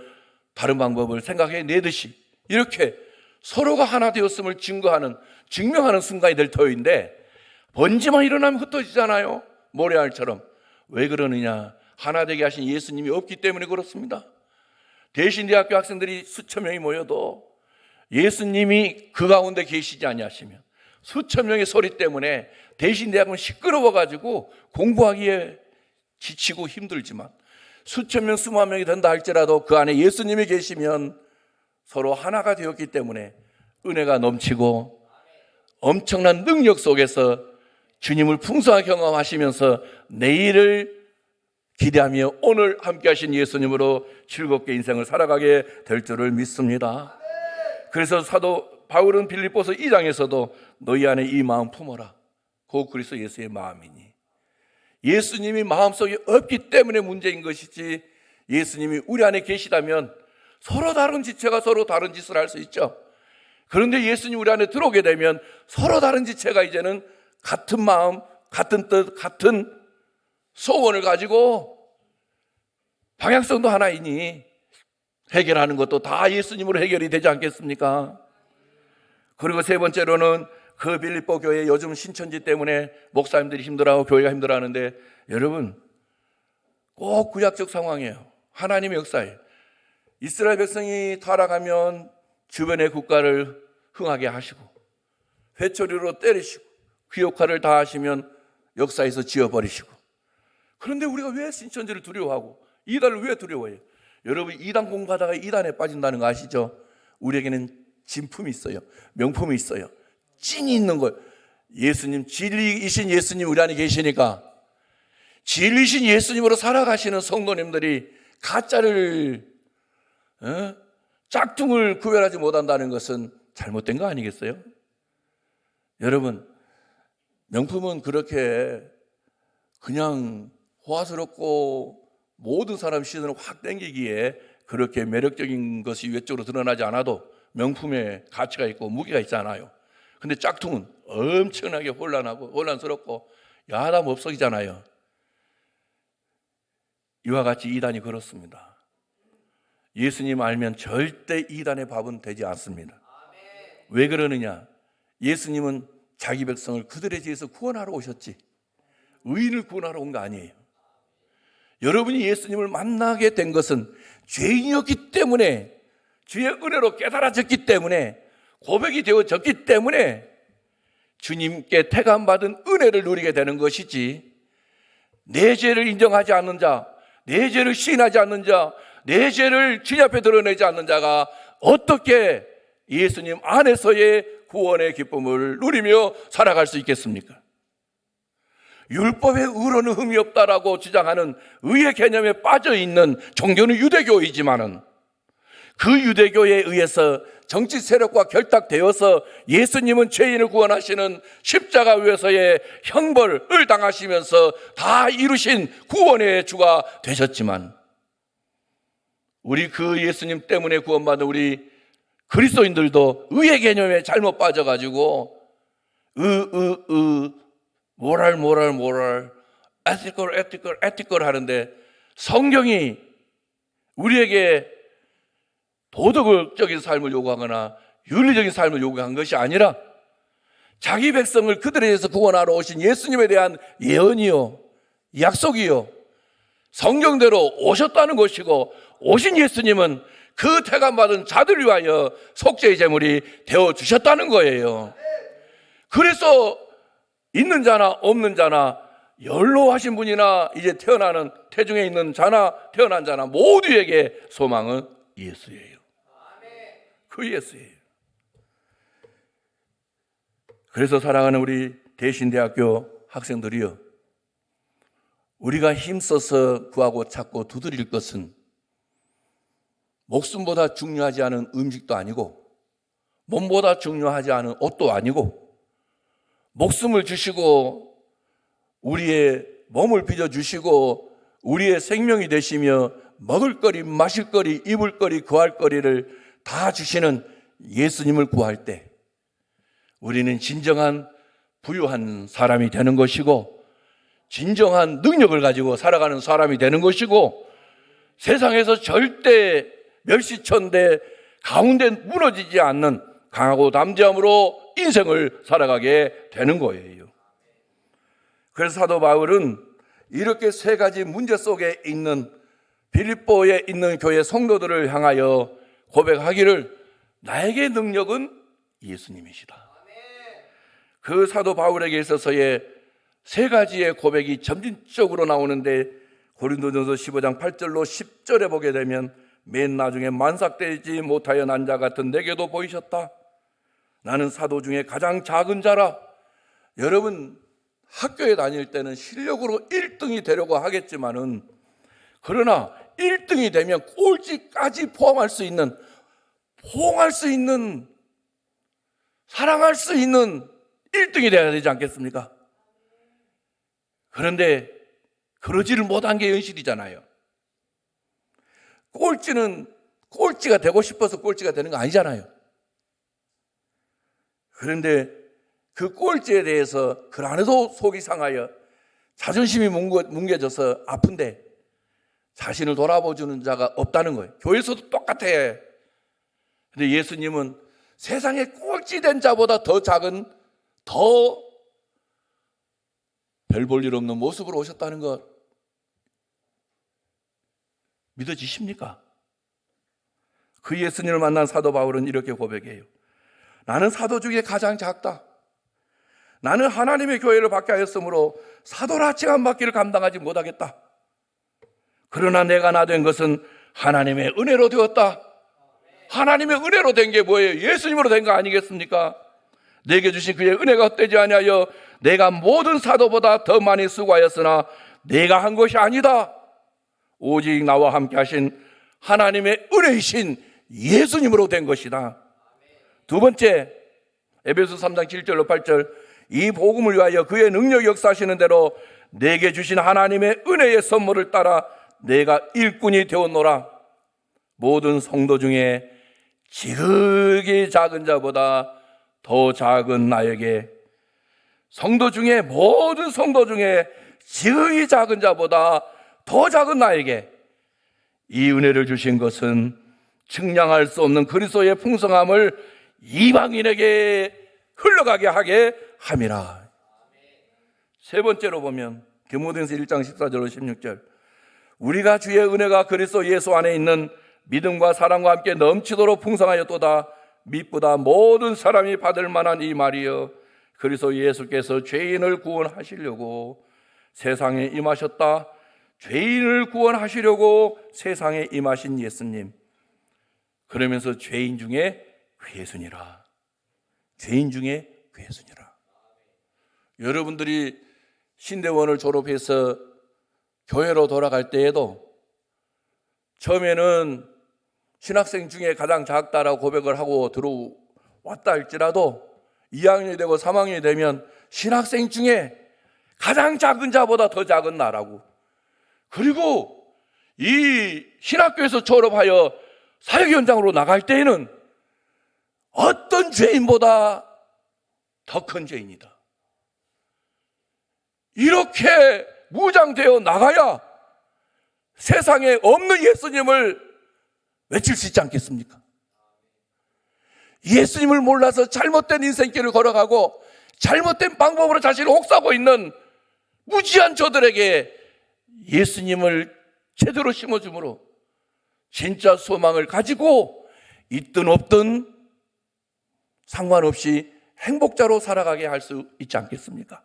다른 방법을 생각해 내듯이 이렇게 서로가 하나 되었음을 증명하는 순간이 될 터인데, 번지만 일어나면 흩어지잖아요. 모래알처럼. 왜 그러느냐? 하나 되게 하신 예수님이 없기 때문에 그렇습니다. 대신대학교 학생들이 수천 명이 모여도 예수님이 그 가운데 계시지 아니하시면 수천 명의 소리 때문에 대신대학은 시끄러워가지고 공부하기에 지치고 힘들지만, 수천 명, 수만 명이 된다 할지라도 그 안에 예수님이 계시면 서로 하나가 되었기 때문에 은혜가 넘치고 엄청난 능력 속에서 주님을 풍성하게 경험하시면서 내일을 기대하며 오늘 함께 하신 예수님으로 즐겁게 인생을 살아가게 될 줄을 믿습니다. 그래서 사도 바울은 빌립보서 2장에서도 너희 안에 이 마음 품어라. 곧 그리스도 예수의 마음이니. 예수님이 마음속에 없기 때문에 문제인 것이지, 예수님이 우리 안에 계시다면 서로 다른 지체가 서로 다른 짓을 할 수 있죠. 그런데 예수님 우리 안에 들어오게 되면 서로 다른 지체가 이제는 같은 마음, 같은 뜻, 같은 소원을 가지고 방향성도 하나이니 해결하는 것도 다 예수님으로 해결이 되지 않겠습니까? 그리고 세 번째로는 그 빌립보 교회 요즘 신천지 때문에 목사님들이 힘들어하고 교회가 힘들어하는데, 여러분 꼭 구약적 상황이에요. 하나님의 역사예요. 이스라엘 백성이 타락하면 주변의 국가를 흥하게 하시고 회초리로 때리시고 귀역화를 다 하시면 역사에서 지워버리시고. 그런데 우리가 왜 신천지를 두려워하고 이단을 왜 두려워해요? 여러분, 이단 공부하다가 이단에 빠진다는 거 아시죠? 우리에게는 진품이 있어요. 명품이 있어요. 찐이 있는 거예요. 예수님, 진리이신 예수님 우리 안에 계시니까 진리이신 예수님으로 살아가시는 성도님들이 가짜를 짝퉁을 구별하지 못한다는 것은 잘못된 거 아니겠어요? 여러분, 명품은 그렇게 그냥 호화스럽고 모든 사람 시선을 확 땡기기에 그렇게 매력적인 것이 외적으로 드러나지 않아도 명품에 가치가 있고 무게가 있잖아요. 근데 짝퉁은 엄청나게 혼란하고 혼란스럽고 야담업석이잖아요. 이와 같이 이단이 그렇습니다. 예수님 알면 절대 이단의 밥은 되지 않습니다. 왜 그러느냐? 예수님은 자기 백성을 그들의 죄에서 구원하러 오셨지 의인을 구원하러 온 거 아니에요. 여러분이 예수님을 만나게 된 것은 죄인이었기 때문에, 주의 은혜로 깨달아졌기 때문에, 고백이 되어졌기 때문에 주님께 태감받은 은혜를 누리게 되는 것이지, 내 죄를 인정하지 않는 자, 내 죄를 시인하지 않는 자, 내 죄를 주님 앞에 드러내지 않는 자가 어떻게 예수님 안에서의 구원의 기쁨을 누리며 살아갈 수 있겠습니까? 율법에 의로는 흠이 없다라고 주장하는 의의 개념에 빠져있는 종교는 유대교이지만은 그 유대교에 의해서 정치 세력과 결탁되어서 예수님은 죄인을 구원하시는 십자가 위에서의 형벌을 당하시면서 다 이루신 구원의 주가 되셨지만 우리 그 예수님 때문에 구원받은 우리 그리스도인들도 의의 개념에 잘못 빠져가지고 모랄 에티컬 하는데 성경이 우리에게 도덕적인 삶을 요구하거나 윤리적인 삶을 요구한 것이 아니라 자기 백성을 그들에 대해서 구원하러 오신 예수님에 대한 예언이요, 약속이요, 성경대로 오셨다는 것이고 오신 예수님은 그 태감받은 자들을 위하여 속죄의 제물이 되어주셨다는 거예요. 그래서 있는 자나 없는 자나 연로하신 분이나 이제 태어나는 태중에 있는 자나 태어난 자나 모두에게 소망은 예수예요. 그 예수예요. 그래서 사랑하는 우리 대신대학교 학생들이요, 우리가 힘써서 구하고 찾고 두드릴 것은 목숨보다 중요하지 않은 음식도 아니고 몸보다 중요하지 않은 옷도 아니고 목숨을 주시고 우리의 몸을 빚어주시고 우리의 생명이 되시며 먹을거리, 마실거리, 입을거리, 구할거리를 다 주시는 예수님을 구할 때 우리는 진정한 부유한 사람이 되는 것이고 진정한 능력을 가지고 살아가는 사람이 되는 것이고 세상에서 절대 멸시천대 가운데 무너지지 않는 강하고 담대함으로 인생을 살아가게 되는 거예요. 그래서 사도 바울은 이렇게 세 가지 문제 속에 있는 빌립보에 있는 교회 성도들을 향하여 고백하기를 나에게 능력은 예수님이시다. 그 사도 바울에게 있어서의 세 가지의 고백이 점진적으로 나오는데 고린도전서 15장 8절로 10절에 보게 되면 맨 나중에 만삭되지 못하여 난 자 같은 내게도 보이셨다. 나는 사도 중에 가장 작은 자라. 여러분 학교에 다닐 때는 실력으로 1등이 되려고 하겠지만은 그러나 1등이 되면 꼴찌까지 포함할 수 있는 사랑할 수 있는 1등이 돼야 되지 않겠습니까? 그런데 그러지를 못한 게 현실이잖아요. 꼴찌는 꼴찌가 되고 싶어서 꼴찌가 되는 거 아니잖아요. 그런데 그 꼴찌에 대해서 그 안에도 속이 상하여 자존심이 뭉개져서 아픈데 자신을 돌아보주는 자가 없다는 거예요. 교회에서도 똑같아. 근데 예수님은 세상에 꼴찌된 자보다 더 작은, 더 별 볼 일 없는 모습으로 오셨다는 것 믿어지십니까? 그 예수님을 만난 사도 바울은 이렇게 고백해요. 나는 사도 중에 가장 작다. 나는 하나님의 교회를 받게 하였으므로 사도라 칭함 받기를 감당하지 못하겠다. 그러나 내가 나 된 것은 하나님의 은혜로 되었다. 하나님의 은혜로 된 게 뭐예요? 예수님으로 된 거 아니겠습니까? 내게 주신 그의 은혜가 헛되지 아니하여 내가 모든 사도보다 더 많이 수고하였으나 내가 한 것이 아니다. 오직 나와 함께 하신 하나님의 은혜이신 예수님으로 된 것이다. 두 번째, 에베소 3장 7절로 8절, 이 복음을 위하여 그의 능력 역사하시는 대로 내게 주신 하나님의 은혜의 선물을 따라 내가 일꾼이 되었노라. 모든 성도 중에 지극히 작은 자보다 더 작은 나에게, 성도 중에 모든 성도 중에 지극히 작은 자보다 더 작은 나에게 이 은혜를 주신 것은 측량할 수 없는 그리스도의 풍성함을 이방인에게 흘러가게 하게 함이라. 세 번째로 보면 디모데전서 1장 14절로 16절, 우리가 주의 은혜가 그리스도 예수 안에 있는 믿음과 사랑과 함께 넘치도록 풍성하였도다. 믿보다 모든 사람이 받을 만한 이 말이여, 그리스도 예수께서 죄인을 구원하시려고 세상에 임하셨다. 죄인을 구원하시려고 세상에 임하신 예수님. 그러면서 죄인 중에 괴순이라. 죄인 중에 괴순이라. 여러분들이 신대원을 졸업해서 교회로 돌아갈 때에도 처음에는 신학생 중에 가장 작다라고 고백을 하고 들어왔다 할지라도 2학년이 되고 3학년이 되면 신학생 중에 가장 작은 자보다 더 작은 나라고, 그리고 이 신학교에서 졸업하여 사역 현장으로 나갈 때에는 어떤 죄인보다 더 큰 죄인이다. 이렇게 무장되어 나가야 세상에 없는 예수님을 외칠 수 있지 않겠습니까? 예수님을 몰라서 잘못된 인생길을 걸어가고 잘못된 방법으로 자신을 옥사고 있는 무지한 저들에게 예수님을 제대로 심어주므로 진짜 소망을 가지고 있든 없든 상관없이 행복자로 살아가게 할 수 있지 않겠습니까?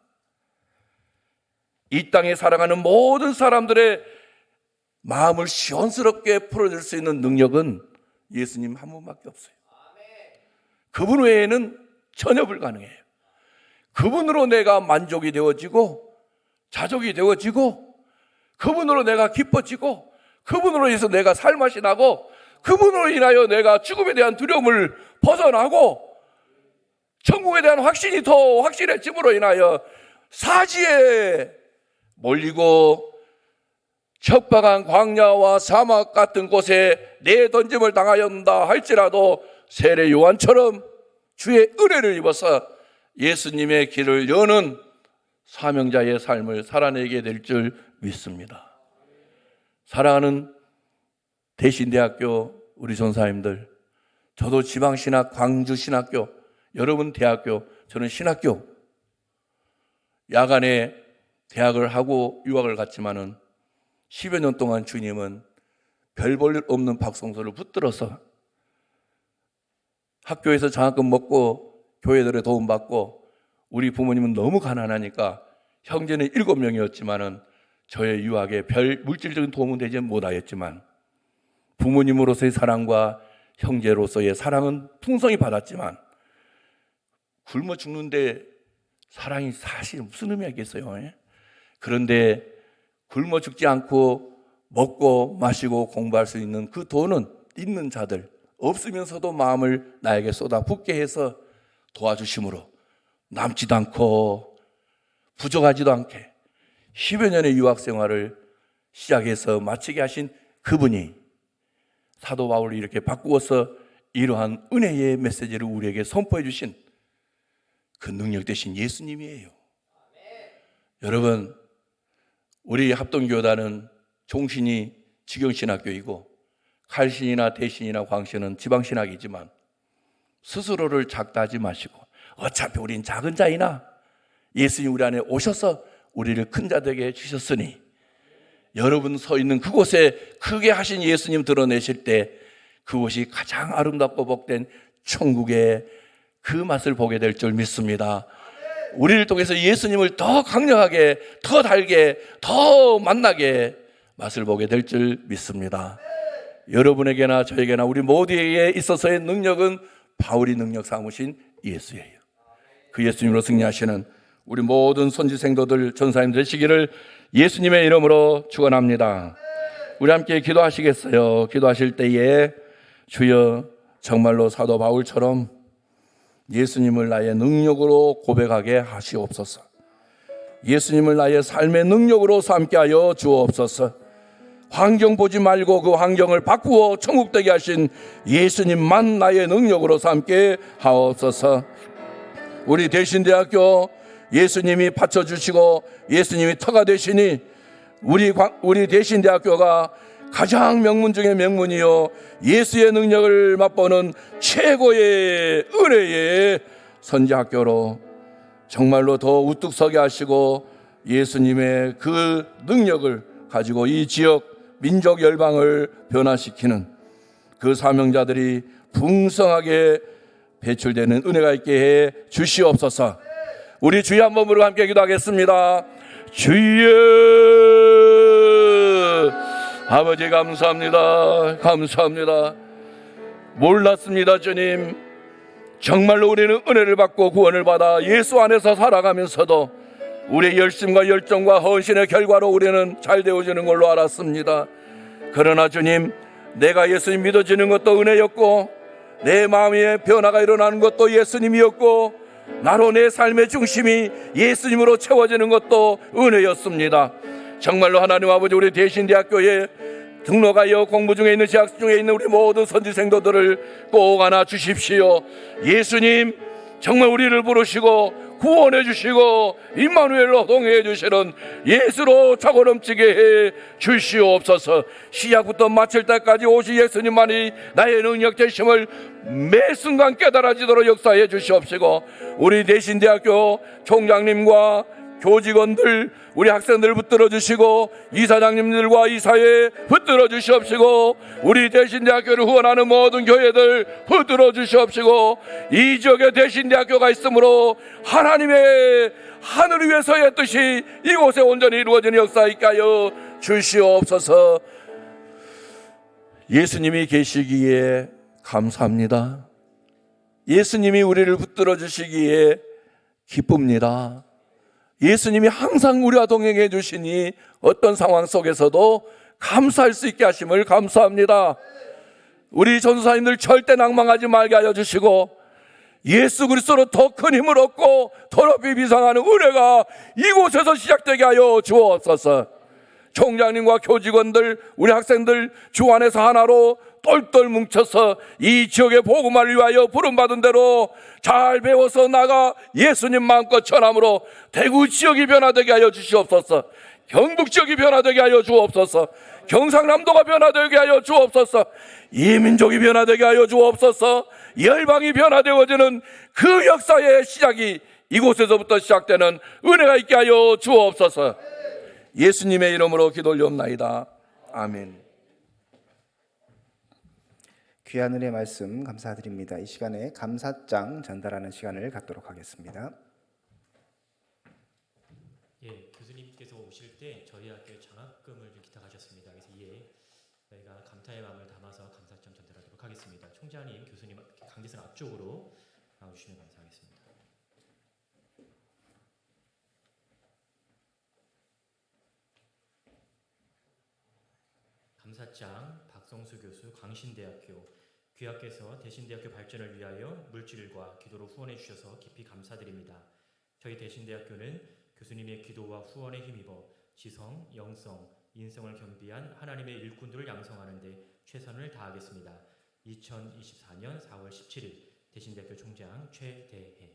이 땅에 살아가는 모든 사람들의 마음을 시원스럽게 풀어줄 수 있는 능력은 예수님 한 분밖에 없어요. 그분 외에는 전혀 불가능해요. 그분으로 내가 만족이 되어지고 자족이 되어지고 그분으로 내가 기뻐지고 그분으로 인해서 내가 살맛이 나고 그분으로 인하여 내가 죽음에 대한 두려움을 벗어나고 천국에 대한 확신이 더 확실해짐으로 인하여 사지에 몰리고 척박한 광야와 사막 같은 곳에 내던짐을 당하였다 할지라도 세례 요한처럼 주의 은혜를 입어서 예수님의 길을 여는 사명자의 삶을 살아내게 될 줄 믿습니다. 사랑하는 대신대학교 우리 전사님들, 저도 지방신학 광주신학교, 여러분 대학교, 저는 신학교, 야간에 대학을 하고 유학을 갔지만은 10여 년 동안 주님은 별 볼 일 없는 박성수를 붙들어서 학교에서 장학금 먹고 교회들의 도움 받고, 우리 부모님은 너무 가난하니까 형제는 7명이었지만은 저의 유학에 별 물질적인 도움은 되지 못하였지만 부모님으로서의 사랑과 형제로서의 사랑은 풍성히 받았지만 굶어 죽는데 사랑이 사실 무슨 의미가 있겠어요? 그런데 굶어 죽지 않고 먹고 마시고 공부할 수 있는 그 돈은 있는 자들, 없으면서도 마음을 나에게 쏟아붓게 해서 도와주심으로 남지도 않고 부족하지도 않게 10여 년의 유학 생활을 시작해서 마치게 하신 그분이 사도 바울을 이렇게 바꾸어서 이러한 은혜의 메시지를 우리에게 선포해 주신 그 능력 되신 예수님이에요. 여러분, 우리 합동교단은 종신이 직영신학교이고 칼신이나 대신이나 광신은 지방신학이지만 스스로를 작다 하지 마시고 어차피 우린 작은 자이나 예수님 우리 안에 오셔서 우리를 큰 자 되게 해주셨으니 여러분 서 있는 그곳에 크게 하신 예수님 드러내실 때 그곳이 가장 아름답고 복된 천국의 그 맛을 보게 될 줄 믿습니다. 우리를 통해서 예수님을 더 강력하게, 더 달게, 더 만나게 맛을 보게 될 줄 믿습니다. 여러분에게나 저에게나 우리 모두에게 있어서의 능력은 바울이 능력 삼으신 예수예요. 그 예수님으로 승리하시는 우리 모든 선지 생도들 전사님 되시기를 예수님의 이름으로 축원합니다. 우리 함께 기도하시겠어요? 기도하실 때에 주여, 정말로 사도 바울처럼 예수님을 나의 능력으로 고백하게 하시옵소서. 예수님을 나의 삶의 능력으로 삼게 하여 주옵소서. 환경 보지 말고 그 환경을 바꾸어 천국 되게 하신 예수님만 나의 능력으로 삼게 하옵소서. 우리 대신대학교 예수님이 받쳐주시고 예수님이 터가 되시니 우리 대신대학교가 가장 명문 중의 명문이요 예수의 능력을 맛보는 최고의 은혜의 선지학교로 정말로 더 우뚝 서게 하시고 예수님의 그 능력을 가지고 이 지역 민족 열방을 변화시키는 그 사명자들이 풍성하게 배출되는 은혜가 있게 해 주시옵소서. 우리 주여 한 번으로 함께 기도하겠습니다. 주여 아버지 감사합니다. 감사합니다. 몰랐습니다, 주님. 정말로 우리는 은혜를 받고 구원을 받아 예수 안에서 살아가면서도 우리의 열심과 열정과 헌신의 결과로 우리는 잘 되어지는 걸로 알았습니다. 그러나 주님, 내가 예수님 믿어지는 것도 은혜였고 내 마음에 변화가 일어나는 것도 예수님이었고 나로 내 삶의 중심이 예수님으로 채워지는 것도 은혜였습니다. 정말로 하나님 아버지, 우리 대신대학교에 등록하여 공부 중에 있는 재학 중에 있는 우리 모든 선지생도들을 꼭 안아 주십시오. 예수님, 정말 우리를 부르시고 구원해 주시고 임마누엘로 동행해 주시는 예수로 차고 넘치게 해 주시옵소서. 시작부터 마칠 때까지 오시 예수님만이 나의 능력 되심을 매 순간 깨달아지도록 역사해 주시옵시고, 우리 대신대학교 총장님과 교직원들, 우리 학생들 붙들어 주시고 이사장님들과 이사회 붙들어 주시옵시고, 우리 대신대학교를 후원하는 모든 교회들 붙들어 주시옵시고, 이 지역에 대신대학교가 있으므로 하나님의 하늘 위에서의 뜻이 이곳에 온전히 이루어지는 역사 있게 하여 주시옵소서. 예수님이 계시기에 감사합니다. 예수님이 우리를 붙들어 주시기에 기쁩니다. 예수님이 항상 우리와 동행해 주시니 어떤 상황 속에서도 감사할 수 있게 하심을 감사합니다. 우리 전도사님들 절대 낭망하지 말게 하여 주시고 예수 그리스도로 더 큰 힘을 얻고 더 높이 비상하는 은혜가 이곳에서 시작되게 하여 주옵소서. 총장님과 교직원들, 우리 학생들 주 안에서 하나로 똘똘 뭉쳐서 이 지역의 복음을 위하여 부름받은 대로 잘 배워서 나가 예수님 마음껏 전함으로 대구 지역이 변화되게 하여 주시옵소서. 경북 지역이 변화되게 하여 주옵소서. 경상남도가 변화되게 하여 주옵소서. 이민족이 변화되게 하여 주옵소서. 열방이 변화되어지는 그 역사의 시작이 이곳에서부터 시작되는 은혜가 있게 하여 주옵소서. 예수님의 이름으로 기도 올리옵나이다. 아멘. 귀한 은혜 말씀 감사드립니다. 이 시간에 감사장 전달하는 시간을 갖도록 하겠습니다. 예, 교수님께서 오실 때 저희 학교에 장학금을 좀 기탁하셨습니다. 그래서 이에 저희가 감사의 마음을 담아서 감사장 전달하도록 하겠습니다. 총장님, 교수님 강제선 앞쪽으로 나와주시면 감사하겠습니다. 감사장 박성수 교수, 광신대학교. 귀하께서 대신대학교 발전을 위하여 물질과 기도로 후원해 주셔서 깊이 감사드립니다. 저희 대신대학교는 교수님의 기도와 후원에 힘입어 지성, 영성, 인성을 겸비한 하나님의 일꾼들을 양성하는 데 최선을 다하겠습니다. 2024년 4월 17일 대신대학교 총장 최대해.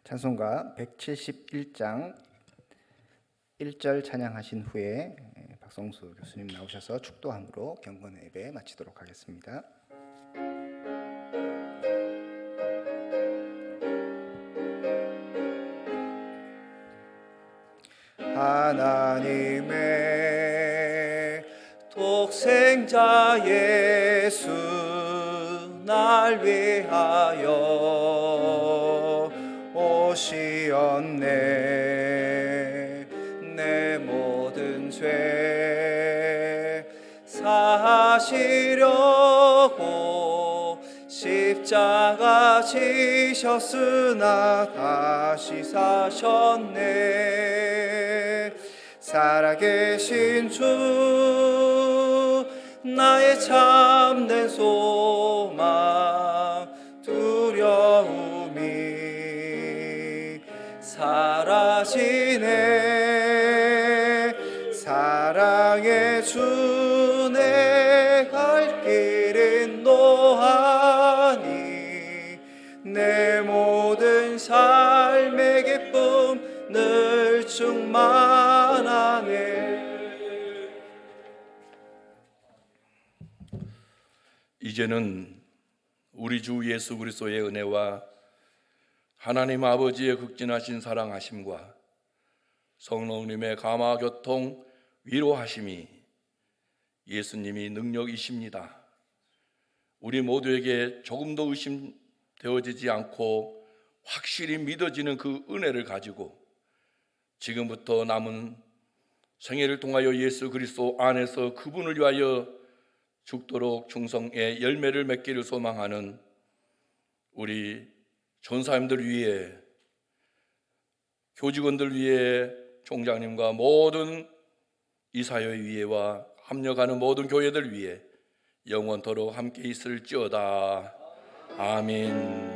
찬송가 171장 1절 찬양하신 후에 박성수 교수님 나오셔서 축도함으로 경건 예배 마치도록 하겠습니다. 하나님의 독생자 예수 날 위하여 오시었네. 내 모든 죄 사시려고 십자가 지셨으나 다시 사셨네. 살아계신 주 나의 참된 소망 두려움이 사라지네. 사랑의 주 내 갈 길은 노하니 내 모든 삶의 기쁨 늘 충만하네. 이제는 우리 주 예수 그리스도의 은혜와 하나님 아버지의 극진하신 사랑하심과 성령님의 감화 교통 위로하심이 예수님이 능력이십니다. 우리 모두에게 조금도 의심되어지지 않고 확실히 믿어지는 그 은혜를 가지고 지금부터 남은 생애를 통하여 예수 그리스도 안에서 그분을 위하여 죽도록 충성의 열매를 맺기를 소망하는 우리 전사님들 위해, 교직원들 위해, 총장님과 모든 이 사회 위에와 합력하는 모든 교회들 위해 영원토록 함께 있을지어다. 아멘.